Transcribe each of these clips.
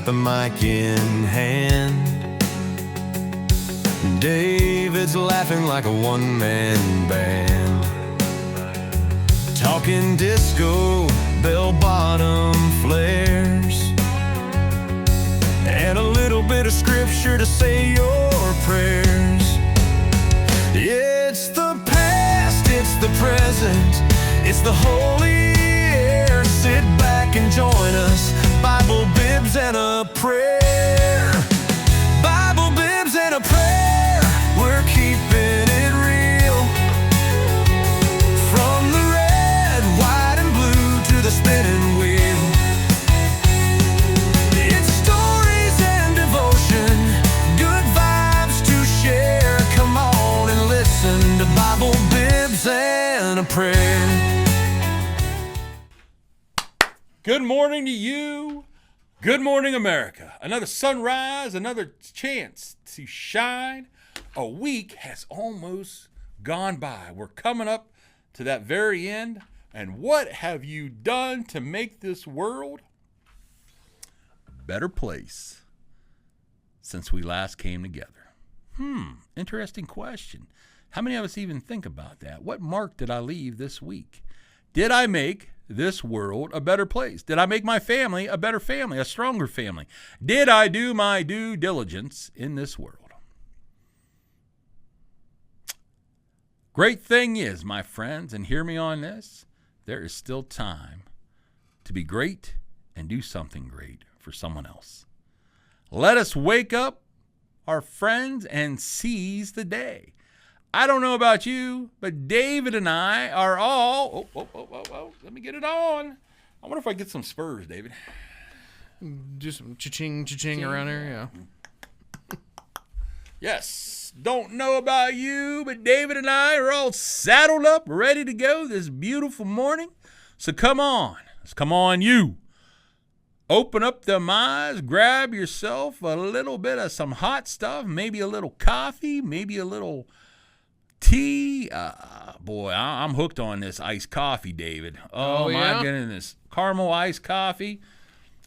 got the mic in hand. David's laughing like a one-man band, talking disco, bell-bottom flares, and a little bit of scripture to say your prayers. It's the past, it's the present, it's the holy air. Sit back and join us, Bible, bibs, and a prayer. Bible, bibs, and a prayer, we're keeping it real. From the red, white, and blue to the spinning wheel. It's stories and devotion, good vibes to share. Come on and listen to Bible, bibs, and a prayer. Good morning to you. Good morning, America. Another sunrise, another chance to shine. A week has almost gone by. We're coming up to that very end. And what have you done to make this world a better place since we last came together? Interesting question. How many of us even think about that? What mark did I leave this week? Did I make this world a better place? Did I make my family a better family, a stronger family? Did I do my due diligence in this world? Great thing is, my friends, and hear me on this, there is still time to be great and do something great for someone else. Let us wake up, our friends, and seize the day. I don't know about you, but David and I are all... Oh, let me get it on. I wonder if I get some spurs, David. Do some cha-ching around here, yeah. Yes, don't know about you, but David and I are all saddled up, ready to go this beautiful morning. So come on, you. Open up them eyes, grab yourself a little bit of some hot stuff, maybe a little coffee, maybe a little tea. Boy, I'm hooked on this iced coffee, David. Oh yeah? My goodness. Caramel iced coffee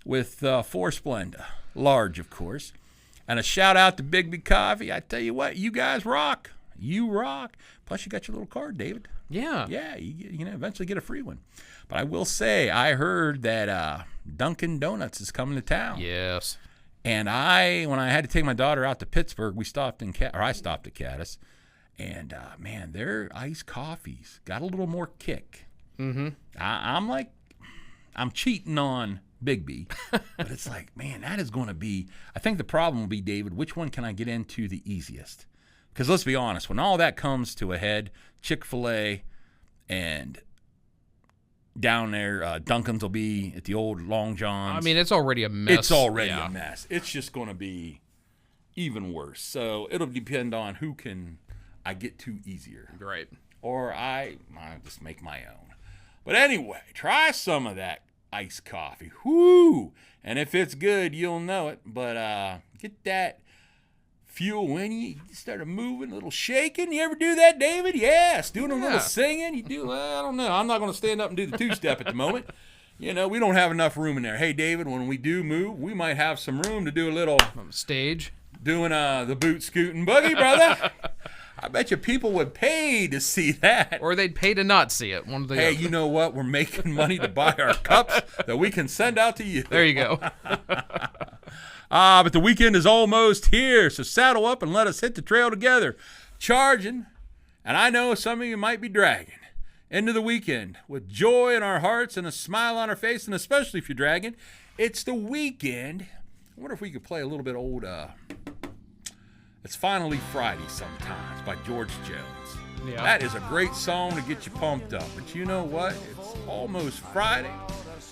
with 4 Splenda. Large, of course. And a shout out to Big B Coffee. I tell you what, you guys rock. You rock. Plus, you got your little card, David. Yeah. Yeah, you know, eventually get a free one. But I will say, I heard that Dunkin' Donuts is coming to town. Yes. And when I had to take my daughter out to Pittsburgh, I stopped at Caddis. And, man, their iced coffees got a little more kick. Mm-hmm. I'm cheating on Big B. But it's like, man, that is going to be, I think the problem will be, David, which one can I get into the easiest? Because let's be honest, when all that comes to a head, Chick-fil-A and down there, Dunkin's will be at the old Long John's. I mean, it's already a mess. It's already a mess. It's just going to be even worse. So it'll depend on who can I get to easier. Right. Or I just make my own. But anyway, try some of that iced coffee. Whoo! And if it's good, you'll know it. But get that fuel in you. You start moving, a little shaking. You ever do that, David? Yes. Doing a little singing. You do, I don't know. I'm not going to stand up and do the two-step at the moment. You know, we don't have enough room in there. Hey, David, when we do move, we might have some room to do a little stage. Doing the boot scooting boogie, brother. I bet you people would pay to see that. Or they'd pay to not see it. One of the Hey, you know what? We're making money to buy our cups that we can send out to you. There you go. But the weekend is almost here, so saddle up and let us hit the trail together. Charging, and I know some of you might be dragging into the weekend with joy in our hearts and a smile on our face, and especially if you're dragging, it's the weekend. I wonder if we could play a little bit old... It's Finally Friday Sometimes by George Jones. Yeah. That is a great song to get you pumped up. But you know what? It's almost Friday.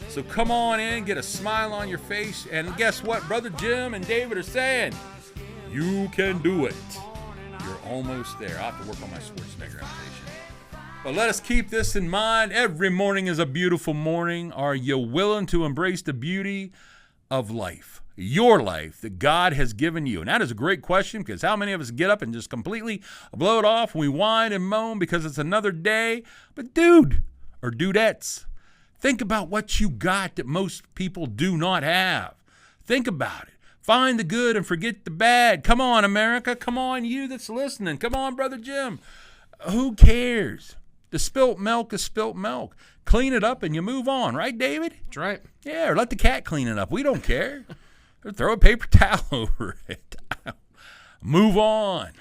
So come on in, get a smile on your face. And guess what Brother Jim and David are saying? You can do it. You're almost there. I'll have to work on my Schwarzenegger imitation. But let us keep this in mind. Every morning is a beautiful morning. Are you willing to embrace the beauty of life? Your life that God has given you? And that is a great question, because how many of us get up and just completely blow it off? We whine and moan because it's another day. But dude, or dudettes, think about what you got that most people do not have. Think about it. Find the good and forget the bad. Come on, America. Come on, you that's listening. Come on, Brother Jim. Who cares? The spilt milk is spilt milk. Clean it up and you move on, right, David? That's right. Yeah, or let the cat clean it up. We don't care. Or throw a paper towel over it. Move on.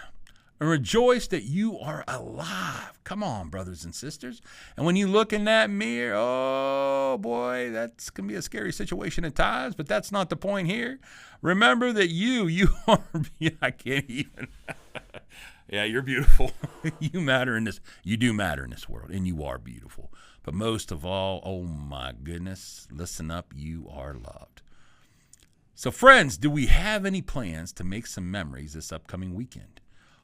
And rejoice that you are alive. Come on, brothers and sisters. And when you look in that mirror, oh boy, that's going to be a scary situation at times, but that's not the point here. Remember that you are, I can't even. Yeah, you're beautiful. You matter in this, you do matter in this world, and you are beautiful. But most of all, oh my goodness, listen up, you are loved. So friends, do we have any plans to make some memories this upcoming weekend?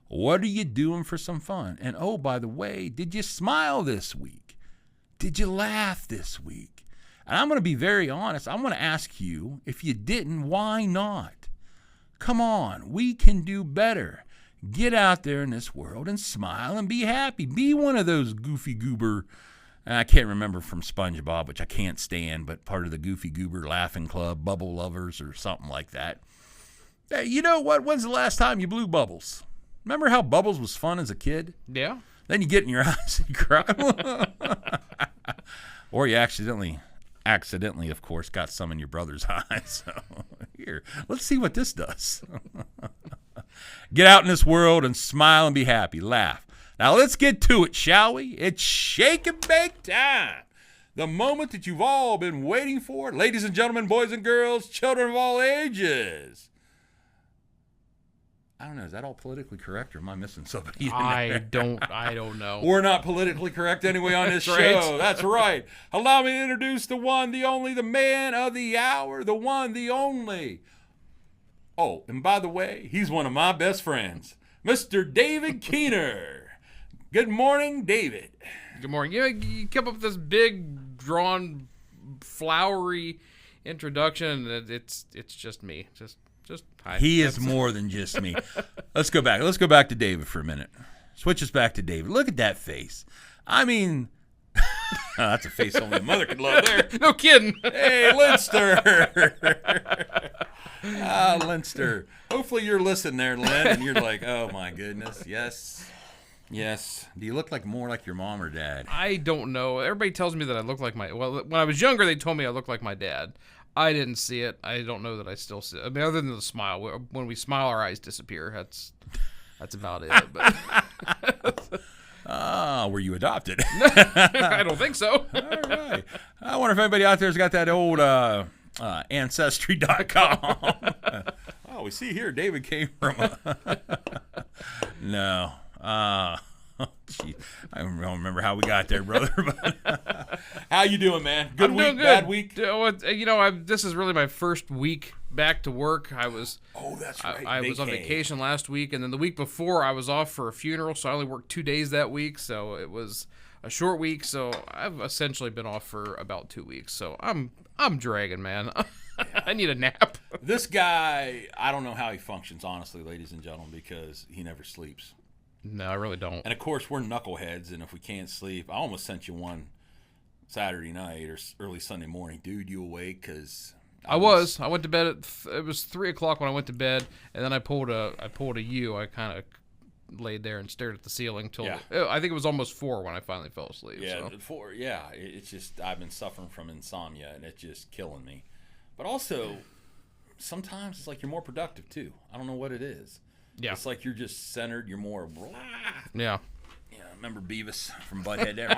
What are you doing for some fun? And oh, by the way, did you smile this week? Did you laugh this week? And I'm going to be very honest. I'm going to ask you, if you didn't, why not? Come on, we can do better. Get out there in this world and smile and be happy. Be one of those goofy goober, I can't remember from SpongeBob, which I can't stand, but part of the Goofy Goober Laughing Club, Bubble Lovers or something like that. Hey, you know what? When's the last time you blew bubbles? Remember how bubbles was fun as a kid? Yeah. Then you get in your eyes and you cry. Or you accidentally, of course, got some in your brother's eyes. So here, let's see what this does. Get out in this world and smile and be happy. Laugh. Now let's get to it, shall we? It's shake and bake time. The moment that you've all been waiting for. Ladies and gentlemen, boys and girls, children of all ages. I don't know. Is that all politically correct, or am I missing somebody? I don't know. We're not politically correct anyway on this That's show. right. That's right. Allow me to introduce the one, the only, the man of the hour, the one, the only. Oh, and by the way, he's one of my best friends, Mr. David Keener. Good morning, David. Good morning. You come up with this big, drawn, flowery introduction, and it's just me. Just hi. He is more than just me. Let's go back. Let's go back to David for a minute. Switch us back to David. Look at that face. I mean, that's a face only a mother could love there. No kidding. Hey, Linster. Linster. Hopefully you're listening there, Lynn, and you're like, oh my goodness, yes. Yes. Do you look more like your mom or dad? I don't know. Everybody tells me that I look like when I was younger, they told me I looked like my dad. I didn't see it. I don't know that I still see it. I mean, other than the smile. When we smile, our eyes disappear. That's about it. But were you adopted? I don't think so. All right. I wonder if anybody out there's got that old Ancestry.com. Oh, we see here David came from no. Gee, I don't remember how we got there, brother. But how you doing, man? Good I'm week, doing good. bad week? This is really my first week back to work. Oh, that's right. I was on vacation last week, and then the week before I was off for a funeral, so I only worked 2 days that week. So it was a short week. So I've essentially been off for about 2 weeks. So I'm dragging, man. I need a nap. This guy, I don't know how he functions, honestly, ladies and gentlemen, because he never sleeps. No, I really don't. And of course, we're knuckleheads, and if we can't sleep, I almost sent you one Saturday night or early Sunday morning. Dude, you awake? Because I went to bed it was 3 o'clock when I went to bed, and then I pulled a U. I kind of laid there and stared at the ceiling till I think it was almost 4 when I finally fell asleep. Yeah, so. 4. Yeah, it's just I've been suffering from insomnia, and it's just killing me. But also, sometimes it's like you're more productive too. I don't know what it is. Yeah, it's like you're just centered. You're more blah. Yeah. Yeah, remember Beavis from Butthead there?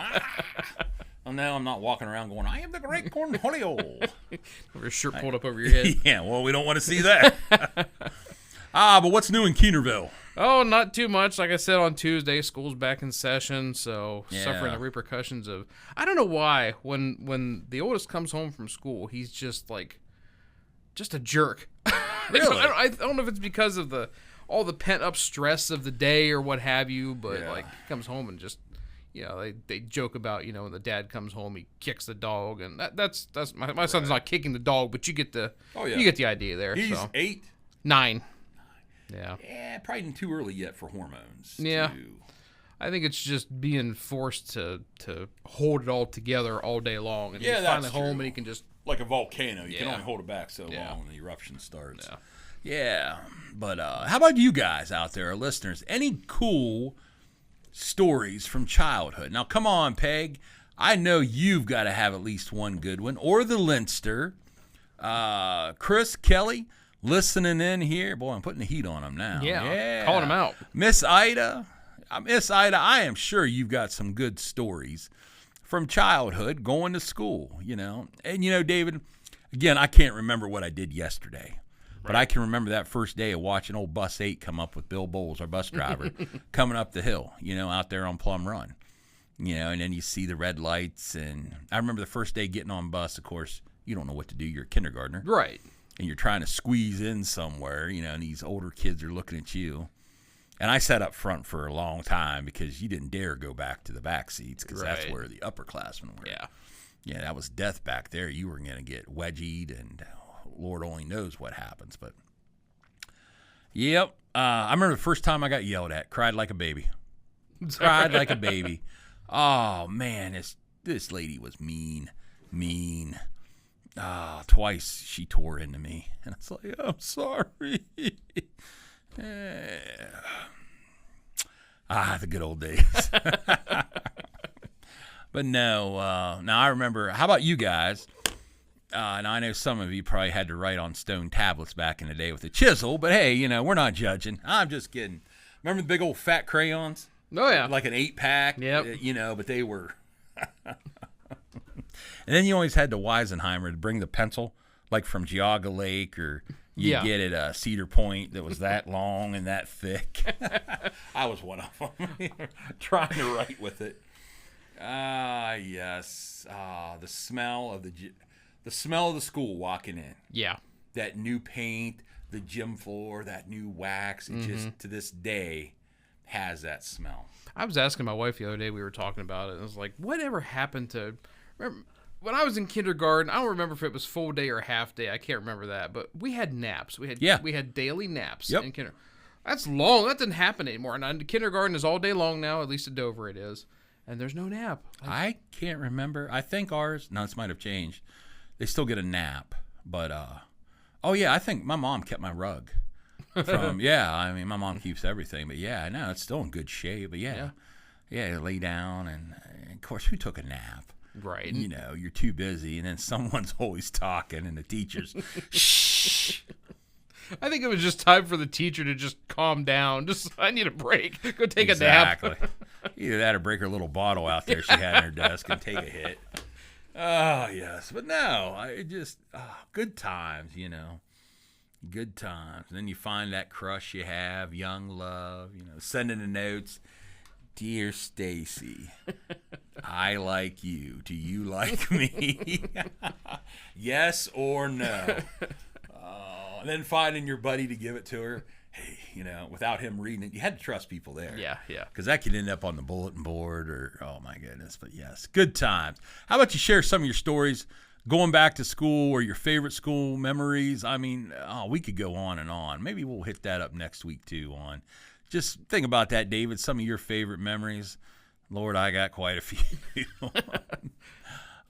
Well, now I'm not walking around going, I am the great Cornholio. With your shirt pulled up over your head. Yeah, well, we don't want to see that. But what's new in Keenerville? Oh, not too much. Like I said, on Tuesday, school's back in session, so suffering the repercussions of... I don't know why, when the oldest comes home from school, he's just a jerk. Really? I don't know if it's because of all the pent-up stress of the day or what have you, but he comes home and just... they joke about, when the dad comes home, he kicks the dog, and that's my son's not kicking the dog, but you get the idea there. He's so. 8? 9. Yeah. Yeah, probably too early yet for hormones. Yeah. I think it's just being forced to hold it all together all day long, and he's finally home and he can just like a volcano. You can Yeah. only hold it back so Yeah. long when the eruption starts. Yeah. Yeah. But how about you guys out there, our listeners? Any cool stories from childhood? Now, come on, Peg. I know you've got to have at least one good one. Or the Linster. Chris, Kelly, listening in here. Boy, I'm putting the heat on them now. Yeah. Calling them out. Miss Ida, I am sure you've got some good stories from childhood going to school, you know. And, you know, David, again, I can't remember what I did yesterday. But I can remember that first day of watching old Bus 8 come up with Bill Bowles, our bus driver, coming up the hill, you know, out there on Plum Run. You know, and then you see the red lights. And I remember the first day getting on bus, of course, you don't know what to do. You're a kindergartner. Right. And you're trying to squeeze in somewhere, you know, and these older kids are looking at you. And I sat up front for a long time because you didn't dare go back to the back seats because that's Right. where the upperclassmen were. Yeah. Yeah, that was death back there. You were going to get wedgied, and Lord only knows what happens. But, yep. I remember the first time I got yelled at. Cried like a baby. Cried like a baby. Oh, man, this lady was mean. Twice she tore into me. And it's like, I'm sorry. The good old days. But no, now I remember, how about you guys? And I know some of you probably had to write on stone tablets back in the day with a chisel, but hey, you know, we're not judging. I'm just kidding. Remember the big old fat crayons? Oh, yeah. Like an 8-pack? Yep. You know, but they were... And then you always had the Weisenheimer to bring the pencil, like from Geauga Lake, or you Yeah. get it at Cedar Point that was that long and that thick. I was one of them, trying to write with it. Yes. The smell of the smell of the school walking in. Yeah. That new paint, the gym floor, that new wax. It just, to this day, has that smell. I was asking my wife the other day, we were talking about it, and I was like, whatever happened to... Remember, when I was in kindergarten, I don't remember if it was full day or half day. I can't remember that, but we had naps. We had daily naps in kindergarten. That's long. That doesn't happen anymore. And kindergarten is all day long now, at least at Dover it is. And there's no nap. I can't remember. I think ours, no, this might have changed. They still get a nap, but oh yeah, I think my mom kept my rug. From I mean, my mom keeps everything, but yeah, I know it's still in good shape. But yeah, lay down, and of course, who took a nap? Right. You know, you're too busy, and then someone's always talking, and the teacher's shh. I think it was just time for the teacher to just calm down. Just, I need a break. Go take a nap. Exactly. Either that or break her little bottle out there she had in her desk and take a hit. Oh, yes. But no, good times, you know. Good times. And then you find that crush you have, young love, you know, sending the notes. Dear Stacy, I like you. Do you like me? Yes or no? And then finding your buddy to give it to her. Hey, you know, without him reading it, you had to trust people there. Yeah. Because that could end up on the bulletin board or, oh my goodness. But yes, good times. How about you share some of your stories going back to school or your favorite school memories? I mean, we could go on and on. Maybe we'll hit that up next week too on. Just think about that, David. Some of your favorite memories. Lord, I got quite a few.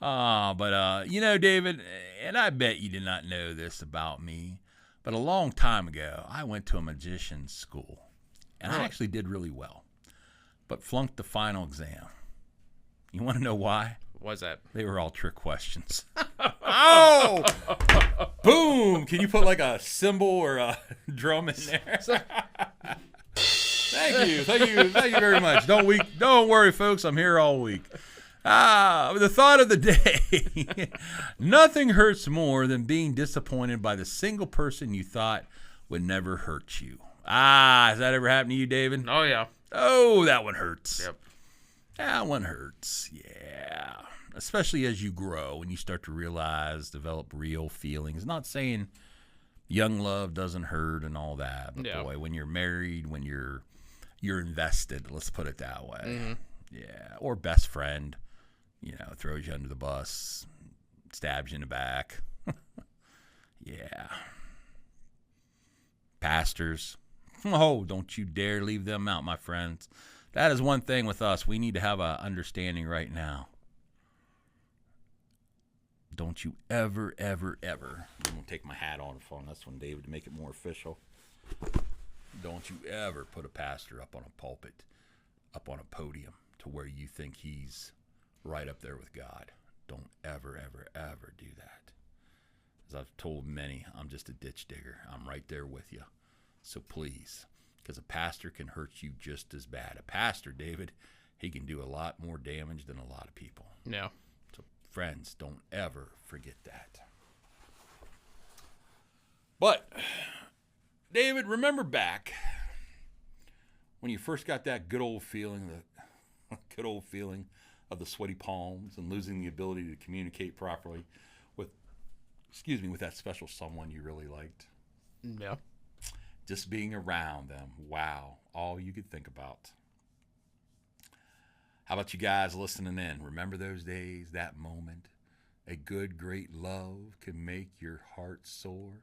But you know, David, and I bet you did not know this about me, but a long time ago, I went to a magician's school, and I actually did really well, but flunked the final exam. You want to know why? What's that? They were all trick questions. Oh! Boom! Can you put like a cymbal or a drum in there? Thank you very much. Don't worry, folks. I'm here all week. The thought of the day. Nothing hurts more than being disappointed by the single person you thought would never hurt you. Has that ever happened to you, David? Oh, yeah. Oh, that one hurts. Yep. That one hurts. Yeah. Especially as you grow and you start to realize, develop real feelings. Not saying young love doesn't hurt and all that, but boy, when you're married, when you're invested, let's put it that way. Mm-hmm. Yeah. Or best friend, you know, throws you under the bus, stabs you in the back. Yeah. Pastors. Oh, don't you dare leave them out, my friends. That is one thing with us. We need to have an understanding right now. don't you ever, ever, ever, I'm going to take my hat off on this one, David, to make it more official. Don't you ever put a pastor up on a pulpit, up on a podium, to where you think he's right up there with God. Don't ever, ever, ever do that. As I've told many, I'm just a ditch digger. I'm right there with you. So please, because a pastor can hurt you just as bad. A pastor, David, he can do a lot more damage than a lot of people. Yeah. So friends, don't ever forget that. But, David, remember back when you first got that good old feeling, of the sweaty palms and losing the ability to communicate properly with that special someone you really liked? Yeah. Just being around them, wow, all you could think about. How about you guys listening in? Remember those days, that moment? A good, great love can make your heart soar.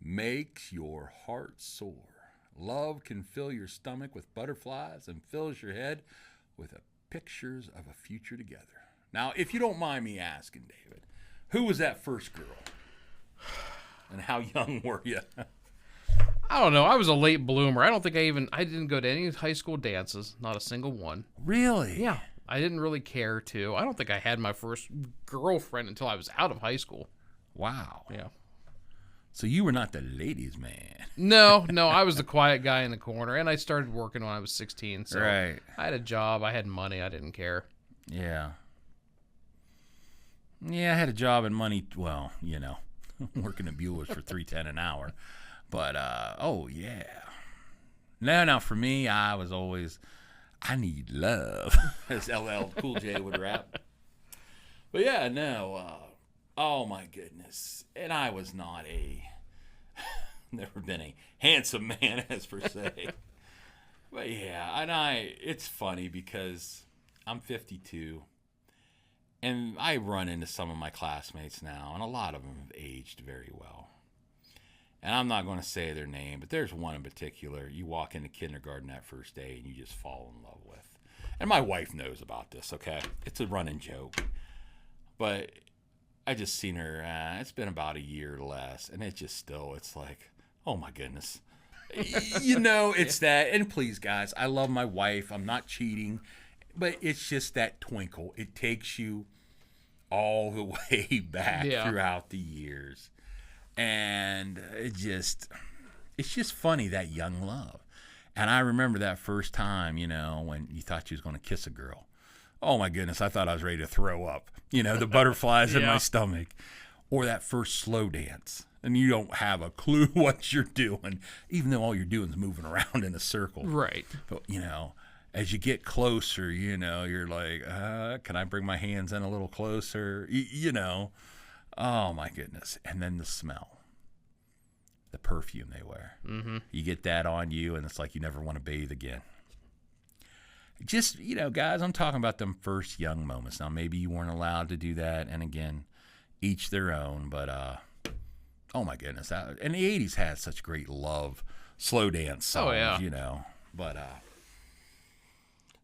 Makes your heart soar. Love can fill your stomach with butterflies and fills your head with pictures of a future together. Now, if you don't mind me asking, David, who was that first girl? And how young were you? I don't know. I was a late bloomer. I don't think I didn't go to any high school dances. Not a single one. Really? Yeah. I didn't really care to. I don't think I had my first girlfriend until I was out of high school. Wow. Yeah. So you were not the ladies' man. No, I was the quiet guy in the corner, and I started working when I was 16. So right. I had a job. I had money. I didn't care. Yeah. Yeah, I had a job and money. Well, working at Bueller's for $3.10 an hour. But, oh, yeah. No, for me, I was always, I need love, as LL Cool J would rap. But, yeah, no, oh, my goodness. And I was not never been a handsome man, as per se. But, yeah, and it's funny because I'm 52. And I run into some of my classmates now, and a lot of them have aged very well. And I'm not going to say their name, but there's one in particular you walk into kindergarten that first day and you just fall in love with. And my wife knows about this, okay? It's a running joke. But I just seen her, it's been about a year or less, and it's like, oh my goodness. It's that. And please, guys, I love my wife. I'm not cheating. But it's just that twinkle. It takes you all the way back throughout the years. And it's just funny, that young love. And I remember that first time, when you thought you was going to kiss a girl. Oh, my goodness, I thought I was ready to throw up. The butterflies in my stomach. Or that first slow dance. And you don't have a clue what you're doing, even though all you're doing is moving around in a circle. Right. But, as you get closer, you're like, can I bring my hands in a little closer? Oh, my goodness. And then the smell, the perfume they wear. Mm-hmm. You get that on you, and it's like you never want to bathe again. Just, guys, I'm talking about them first young moments. Now, maybe you weren't allowed to do that, and again, each their own. But, oh, my goodness. And the 80s had such great love, slow dance songs, But,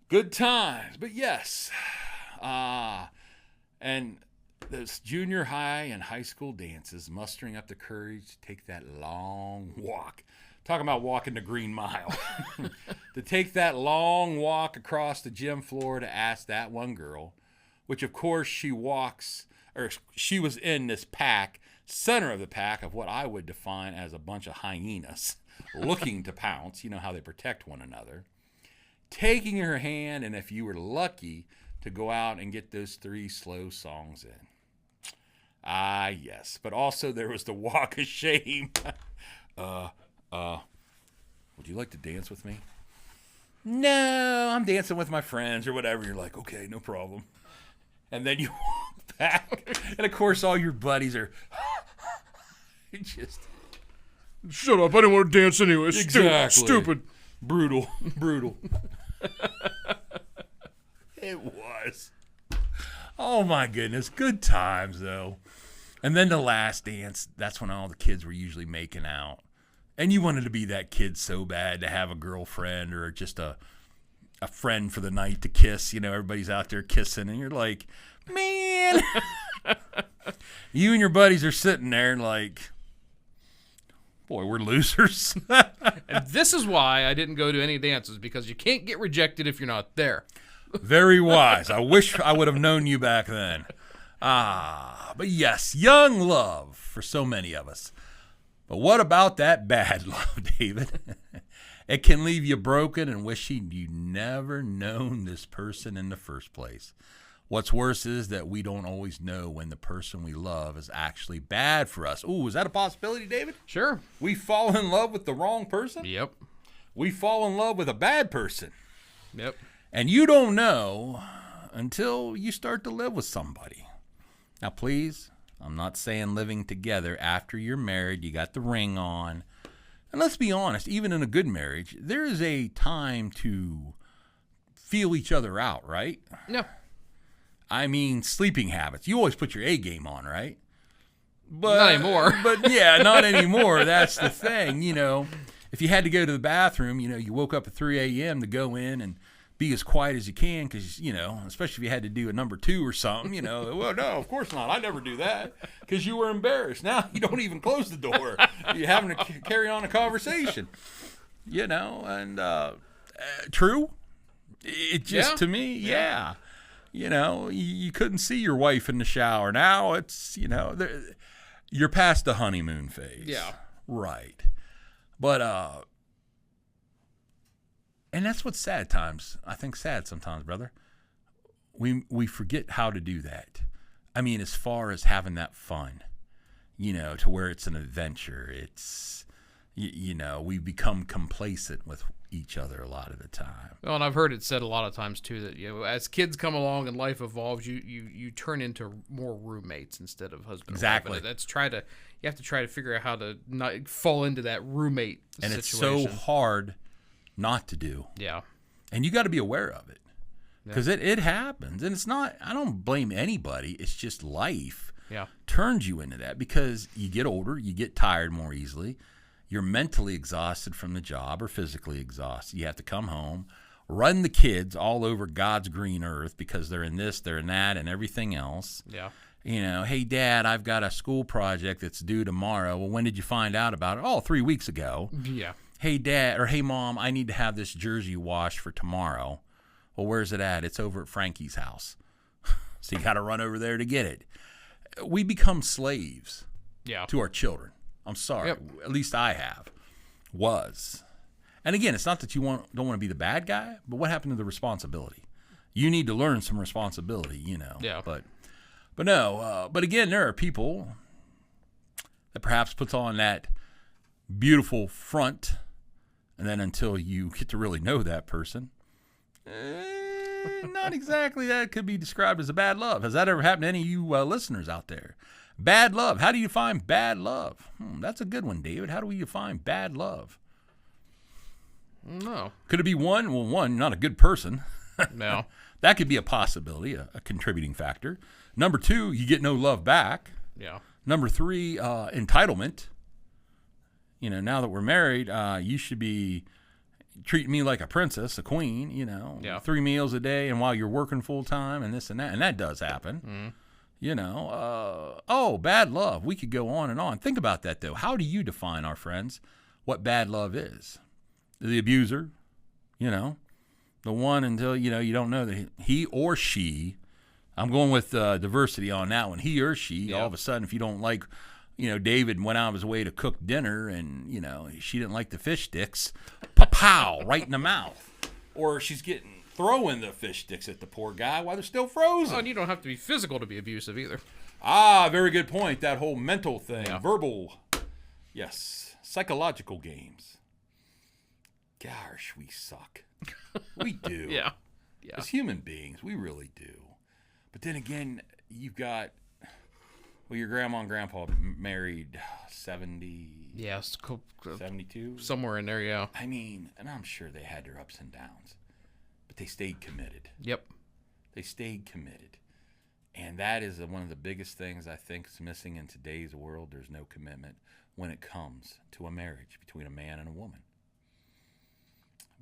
good times. But, yes. And those junior high and high school dances, mustering up the courage to take that long walk. Talking about walking the Green Mile. To take that long walk across the gym floor to ask that one girl, which of course she was in this pack, center of the pack of what I would define as a bunch of hyenas looking to pounce. You know how they protect one another. Taking her hand, and if you were lucky, to go out and get those 3 slow songs in. Ah, yes. But also there was the walk of shame. Would you like to dance with me? No, I'm dancing with my friends or whatever. You're like, okay, no problem. And then you walk back. And of course, all your buddies are just... Shut up. I didn't want to dance anyway. Exactly. Stupid. Brutal. It was. Oh, my goodness. Good times, though. And then the last dance, that's when all the kids were usually making out. And you wanted to be that kid so bad to have a girlfriend or just a friend for the night to kiss. Everybody's out there kissing, and you're like, man. You and your buddies are sitting there like, boy, we're losers. And this is why I didn't go to any dances, because you can't get rejected if you're not there. Very wise. I wish I would have known you back then. But yes, young love for so many of us. But what about that bad love, David? It can leave you broken and wishing you never known this person in the first place. What's worse is that we don't always know when the person we love is actually bad for us. Ooh, is that a possibility, David? Sure. We fall in love with the wrong person? Yep. We fall in love with a bad person. Yep. And you don't know until you start to live with somebody. Now, please, I'm not saying living together after you're married, you got the ring on. And let's be honest, even in a good marriage, there is a time to feel each other out, right? Yeah. I mean, sleeping habits. You always put your A game on, right? But, not anymore. But yeah, not anymore. That's the thing, If you had to go to the bathroom, you woke up at 3 a.m. to go in and be as quiet as you can because, especially if you had to do a number 2 or something, well, no, of course not. I never do that because you were embarrassed. Now you don't even close the door. You're having to carry on a conversation, and true. It just, to me, yeah. You couldn't see your wife in the shower. Now it's, you're past the honeymoon phase. Yeah. Right. But, and that's what's sad times. I think sad sometimes, brother. We forget how to do that. I mean, as far as having that fun, to where it's an adventure. It's, we become complacent with each other a lot of the time. Well, and I've heard it said a lot of times too that as kids come along and life evolves, you turn into more roommates instead of husband. Exactly. And wife. You have to try to figure out how to not fall into that roommate and situation. it's so hard not to do. Yeah. And you got to be aware of it because it happens, and it's not. I don't blame anybody. It's just life. Yeah. Turns you into that because you get older, you get tired more easily. You're mentally exhausted from the job or physically exhausted. You have to come home, run the kids all over God's green earth because they're in this, they're in that, and everything else. Yeah. Hey, Dad, I've got a school project that's due tomorrow. Well, when did you find out about it? Oh, 3 weeks ago. Yeah. Hey, Dad, or hey, Mom, I need to have this jersey washed for tomorrow. Well, where's it at? It's over at Frankie's house. So you got to run over there to get it. We become slaves to our children. I'm sorry. Yep. At least I was. And again, it's not that you don't want to be the bad guy, but what happened to the responsibility? You need to learn some responsibility, Yeah. But no. But again, there are people that perhaps puts on that beautiful front, and then until you get to really know that person, not exactly that could be described as a bad love. Has that ever happened to any of you listeners out there? Bad love. How do you define bad love? That's a good one, David. How do we define bad love? No. Could it be one? Well, one, not a good person. No. That could be a possibility, a contributing factor. Number 2, you get no love back. Yeah. Number 3, entitlement. Now that we're married, you should be treating me like a princess, a queen, 3 meals a day, and while you're working full time and this and that. And that does happen. Mm. Bad love. We could go on and on. Think about that, though. How do you define, our friends, what bad love is? The abuser, the one until, you don't know that he or she, I'm going with diversity on that one, he or she, all of a sudden, if you don't like, David went out of his way to cook dinner and, she didn't like the fish sticks, pow, right in the mouth. Or she's throwing the fish sticks at the poor guy while they're still frozen. Oh, and you don't have to be physical to be abusive either. Very good point. That whole mental thing, verbal, yes, psychological games. Gosh, we suck. We do. Yeah. As human beings, we really do. But then again, you've got, your grandma and grandpa married 70. Yes. 72? Somewhere in there, yeah. I mean, and I'm sure they had their ups and downs. But they stayed committed. Yep. They stayed committed. And that is one of the biggest things I think is missing in today's world. There's no commitment when it comes to a marriage between a man and a woman.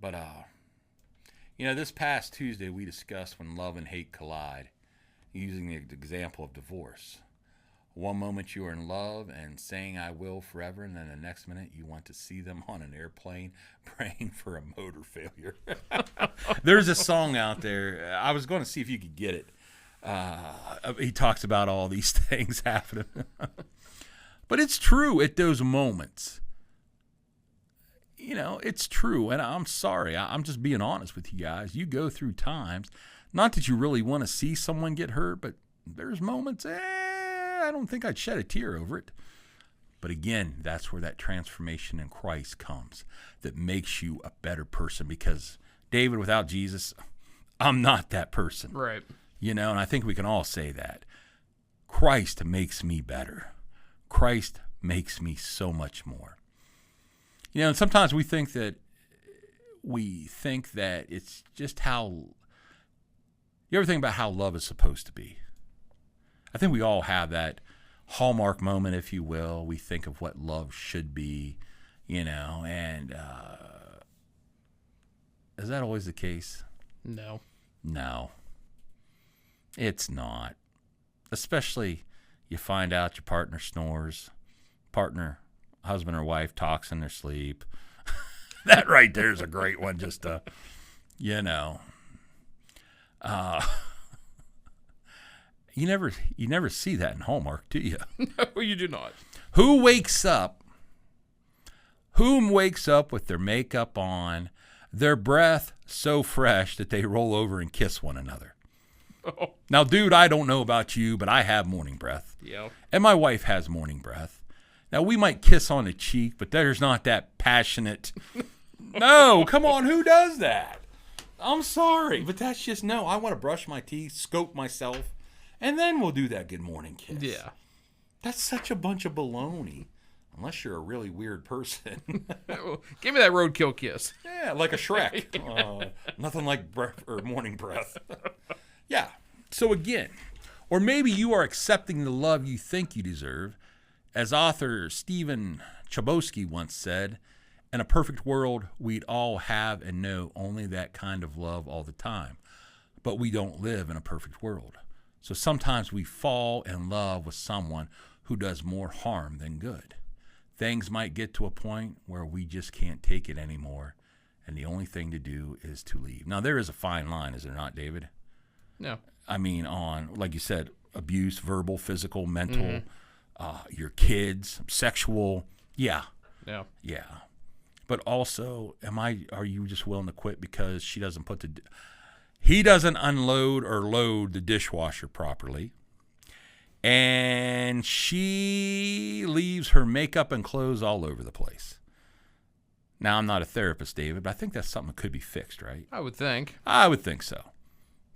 But, this past Tuesday we discussed when love and hate collide, using the example of divorce. One moment you are in love and saying I will forever, and then the next minute you want to see them on an airplane praying for a motor failure. There's a song out there. I was going to see if you could get it. He talks about all these things happening. But it's true at those moments. You know, it's true. And I'm sorry. I'm just being honest with you guys. You go through times, not that you really want to see someone get hurt, but there's moments, I don't think I'd shed a tear over it. But again, that's where that transformation in Christ comes that makes you a better person. Because, David, without Jesus, I'm not that person. Right. You know, and I think we can all say that. Christ makes me better. Christ makes me so much more. You know, and sometimes we think that it's just how, you ever think about how love is supposed to be? I think we all have that hallmark moment, if you will. We think of what love should be, you know, and is that always the case? No. No. It's not. Especially you find out your partner snores, husband or wife talks in their sleep. That right there is a great one, just to, you know. You never see that in Hallmark, do you? No, you do not. Whom wakes up with their makeup on, their breath so fresh that they roll over and kiss one another? Oh. Now, dude, I don't know about you, but I have morning breath. Yeah. And my wife has morning breath. Now, we might kiss on the cheek, but there's not that passionate. No, come on, who does that? I'm sorry, but that's just, no, I want to brush my teeth, scope myself, and then we'll do that good morning kiss. Yeah. That's such a bunch of baloney, unless you're a really weird person. Give me that roadkill kiss. Yeah, like a Shrek. Nothing like breath or morning breath. Yeah. So again, or maybe you are accepting the love you think you deserve. As author Stephen Chbosky once said, in a perfect world, we'd all have and know only that kind of love all the time. But we don't live in a perfect world. So sometimes we fall in love with someone who does more harm than good. Things might get to a point where we just can't take it anymore, and the only thing to do is to leave. Now, there is a fine line, is there not, David? No. I mean, on, like you said, abuse, verbal, physical, mental, your kids, sexual. Yeah. Yeah. Yeah. But also, are you just willing to quit because he doesn't unload or load the dishwasher properly, and she leaves her makeup and clothes all over the place? Now, I'm not a therapist, David, but I think that's something that could be fixed, right? I would think. I would think so.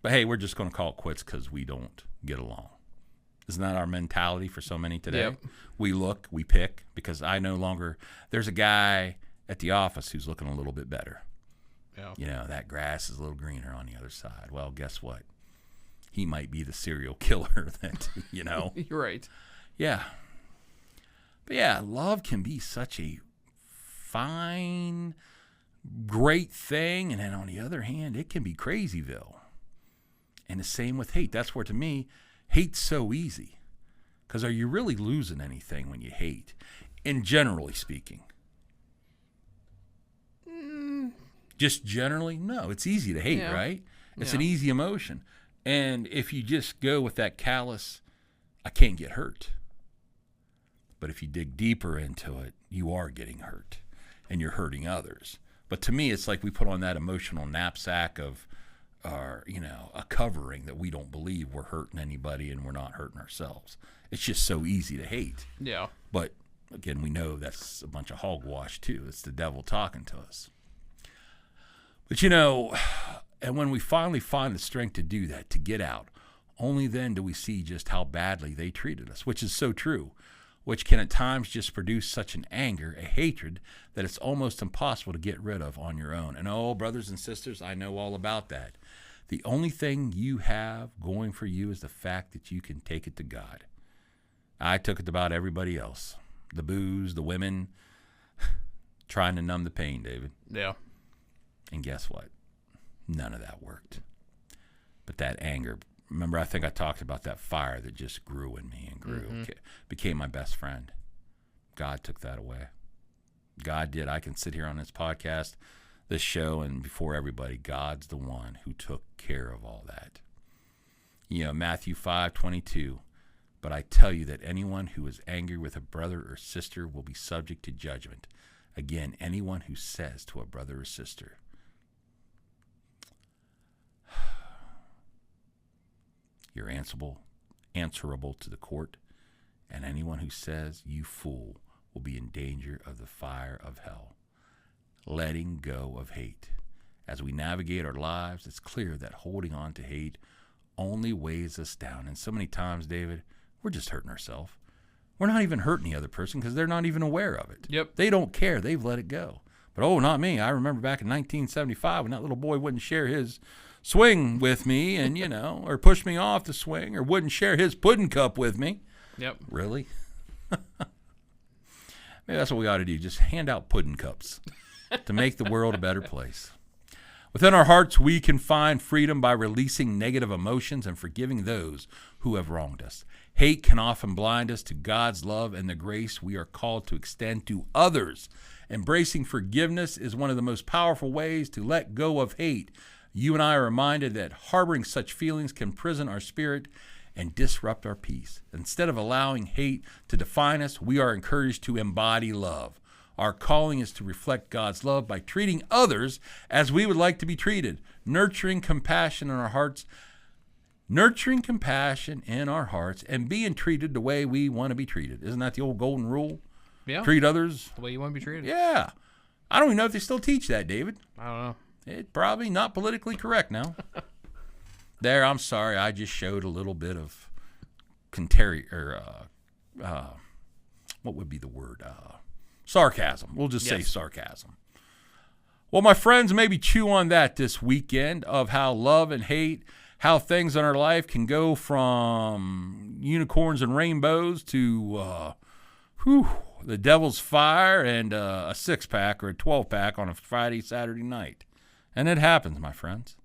But hey, we're just going to call it quits because we don't get along. Isn't that our mentality for so many today? Yep. We look, we pick, because there's a guy at the office who's looking a little bit better. Yeah. You know, that grass is a little greener on the other side. Well, guess what? He might be the serial killer that, you know. You're right. Yeah. But yeah, love can be such a fine, great thing. And then on the other hand, it can be crazyville. And the same with hate. That's where, to me, hate's so easy. Because are you really losing anything when you hate? And generally speaking. Just generally, no. It's easy to hate, Yeah. right? It's Yeah. an easy emotion. And if you just go with that callous, I can't get hurt. But if you dig deeper into it, you are getting hurt. And you're hurting others. But to me, it's like we put on that emotional knapsack of, a covering that we don't believe we're hurting anybody and we're not hurting ourselves. It's just so easy to hate. Yeah. But again, we know that's a bunch of hogwash too. It's the devil talking to us. But and when we finally find the strength to do that, to get out, only then do we see just how badly they treated us, which is so true, which can at times just produce such an anger, a hatred, that it's almost impossible to get rid of on your own. And oh, brothers and sisters, I know all about that. The only thing you have going for you is the fact that you can take it to God. I took it to about everybody else. The booze, the women, trying to numb the pain, David. Yeah. And guess what? None of that worked. But that anger remember, I think I talked about that fire that just grew in me and grew, became my best friend. God took that away. God did. I can sit here on this podcast, this show, and before everybody, God's the one who took care of all that. You know, Matthew 5:22. But I tell you that anyone who is angry with a brother or sister will be subject to judgment. Again, anyone who says to a brother or sister, you're answerable to the court, and anyone who says, you fool, will be in danger of the fire of hell. Letting go of hate. As we navigate our lives, it's clear that holding on to hate only weighs us down. And so many times, David, we're just hurting ourselves. We're not even hurting the other person because they're not even aware of it. Yep. They don't care. They've let it go. But, not me. I remember back in 1975 when that little boy wouldn't share his swing with me and, or push me off the swing or wouldn't share his pudding cup with me. Yep. Really? Maybe that's what we ought to do. Just hand out pudding cups to make the world a better place. Within our hearts, we can find freedom by releasing negative emotions and forgiving those who have wronged us. Hate can often blind us to God's love and the grace we are called to extend to others. Embracing forgiveness is one of the most powerful ways to let go of hate. You and I are reminded that harboring such feelings can prison our spirit and disrupt our peace. Instead of allowing hate to define us, we are encouraged to embody love. Our calling is to reflect God's love by treating others as we would like to be treated, nurturing compassion in our hearts, and being treated the way we want to be treated. Isn't that the old golden rule? Yeah. Treat others the way you want to be treated. Yeah. I don't even know if they still teach that, David. I don't know. It's probably not politically correct now. There, I'm sorry. I just showed a little bit of what would be the word? Sarcasm. We'll just say sarcasm. Well, my friends, maybe chew on that this weekend of how love and hate, how things in our life can go from unicorns and rainbows to the devil's fire and a 6-pack or a 12-pack on a Friday, Saturday night. And it happens, my friends.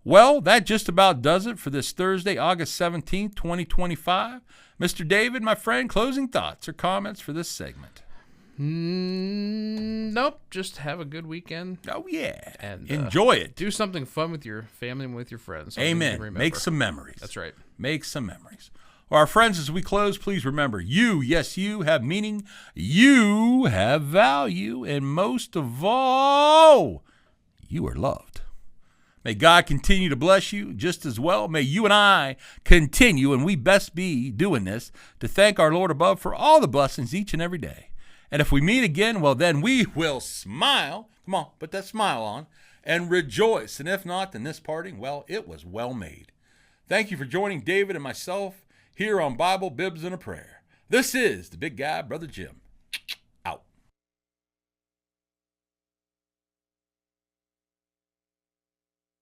Well, that just about does it for this Thursday, August 17th, 2025. Mr. David, my friend, closing thoughts or comments for this segment? Nope. Just have a good weekend. Oh, yeah. And enjoy it. Do something fun with your family and with your friends. Amen. Make some memories. That's right. Make some memories. Well, our friends, as we close, please remember, you, yes, you have meaning, you have value, and most of all, you are loved. May God continue to bless you just as well. May you and I continue, and we best be doing this, to thank our Lord above for all the blessings each and every day. And if we meet again, well, then we will smile. Come on, put that smile on and rejoice. And if not, then this parting, well, it was well made. Thank you for joining David and myself here on Bible, Bibs, and a Prayer. This is the big guy, Brother Jim.